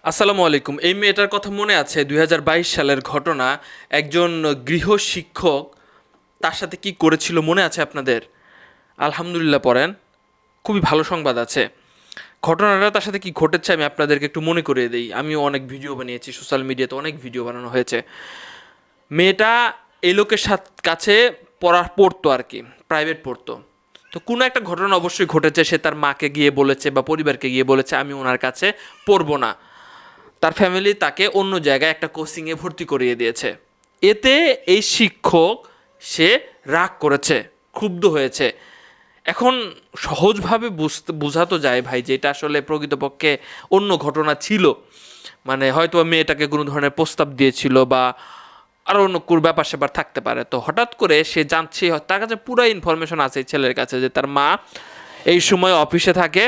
আসসালামু আলাইকুম। এই মেয়েটার কথা মনে আছে? ২০২২ সালের ঘটনা। একজন গৃহশিক্ষক তার সাথে কি করেছিল মনে আছে আপনাদের? আলহামদুলিল্লাহ পড়েন, খুবই ভালো সংবাদ আছে। ঘটনাটা তার সাথে কি ঘটেছে আমি আপনাদেরকে একটু মনে করিয়ে দিই। আমিও অনেক ভিডিও বানিয়েছি, সোশ্যাল মিডিয়াতে অনেক ভিডিও বানানো হয়েছে। মেয়েটা এই লোকের কাছে পড়তো আর কি, প্রাইভেট পড়তো। তো কোনো একটা ঘটনা অবশ্যই ঘটেছে, সে তার মাকে গিয়ে বলেছে বা পরিবারকে গিয়ে বলেছে আমি ওনার কাছে পড়বো না। তার ফ্যামিলি তাকে অন্য জায়গায় একটা কোচিংয়ে ভর্তি করিয়ে দিয়েছে। এতে এই শিক্ষক সে রাগ করেছে, ক্ষুব্ধ হয়েছে। এখন সহজভাবে বোঝাতো যায় ভাই যে এটা আসলে প্রকৃতপক্ষে অন্য ঘটনা ছিল। মানে হয়তো মেয়েটাকে কোনো ধরনের প্রস্তাব দিয়েছিল বা আরও অন্য কোনো ব্যাপার স্যাপার থাকতে পারে। তো হঠাৎ করে সে জানছে, তার কাছে পুরো ইনফরমেশন আছে এই ছেলের কাছে, যে তার মা এই সময় অফিসে থাকে,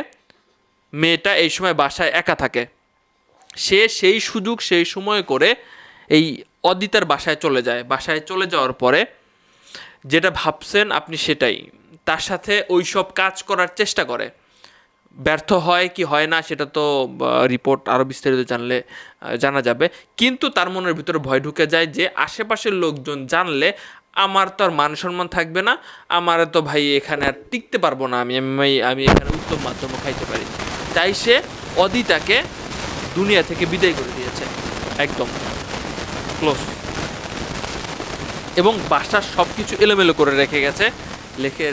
মেয়েটা এই সময় বাসায় একা থাকে। সে সেই সুযোগ সেই সময় করে এই অদিতার বাসায় চলে যায়। বাসায় চলে যাওয়ার পরে যেটা ভাবছেন আপনি সেটাই, তার সাথে ওই সব কাজ করার চেষ্টা করে। ব্যর্থ হয় কি হয় না সেটা তো রিপোর্ট আরও বিস্তারিত জানলে জানা যাবে। কিন্তু তার মনের ভিতরে ভয় ঢুকে যায় যে আশেপাশের লোকজন জানলে আমার তো আর মান সম্মান থাকবে না, আমার তো ভাই এখানে আর টিকতে পারবো না, আমি আমি আমি এখানে উত্তম মাধ্যমও খাইতে পারি। তাই সে অদিতাকে দুনিয়া থেকে বিদায় করে দিয়েছে, একদম ক্লোজ। এবং বাসার সব কিছু এলোমেলো করে রেখে গেছে,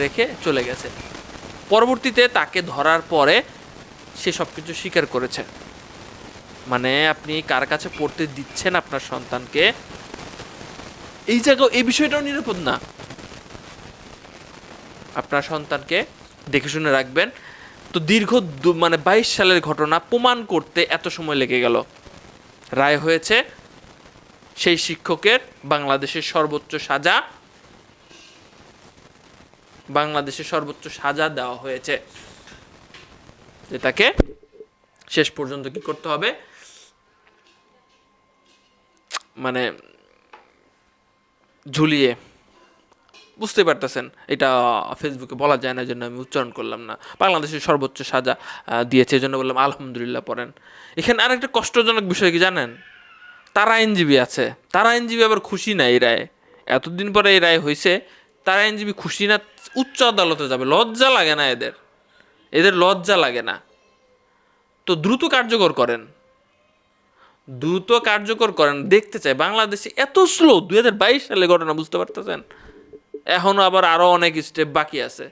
রেখে চলে গেছে। পরবর্তীতে তাকে ধরার পরে সে সব কিছু স্বীকার করেছে। মানে আপনি কার কাছে পড়তে দিচ্ছেন আপনার সন্তানকে, এই জায়গায় এই বিষয়টাও নিরাপদ না। আপনার সন্তানকে দেখে শুনে রাখবেন। তো দীর্ঘ 22 সালের ঘটনা প্রমাণ করতে এত সময় লেগে গেল। রায় হয়েছে সেই শিক্ষকের বাংলাদেশের সর্বোচ্চ সাজা দেওয়া হয়েছে, যে তাকে শেষ পর্যন্ত কি করতে হবে, মানে ঝুলিয়ে, বুঝতে পারতেছেন এটা ফেসবুকে বলা যায় না, জন্য আমি উচ্চারণ করলাম না। বাংলাদেশের সর্বোচ্চ সাজা দিয়েছে, এই জন্য বললাম আলহামদুলিল্লাহ পড়েন। এখানে আরেকটা কষ্টজনক বিষয় কি জানেন? তারা আইনজীবী আছে, তারা আইনজীবী আবার খুশি না এই রায়। এতদিন পরে এই রায় হয়েছে, তারা আইনজীবী খুশি না, উচ্চ আদালতে যাবে। লজ্জা লাগে না এদের? এদের লজ্জা লাগে না? তো দ্রুত কার্যকর করেন, দ্রুত কার্যকর করেন। দেখতে চাই বাংলাদেশে এত স্লো। 2022 সালে ঘটনা, বুঝতে পারতেছেন? এখনও আবার আরও অনেক স্টেপ বাকি আছে।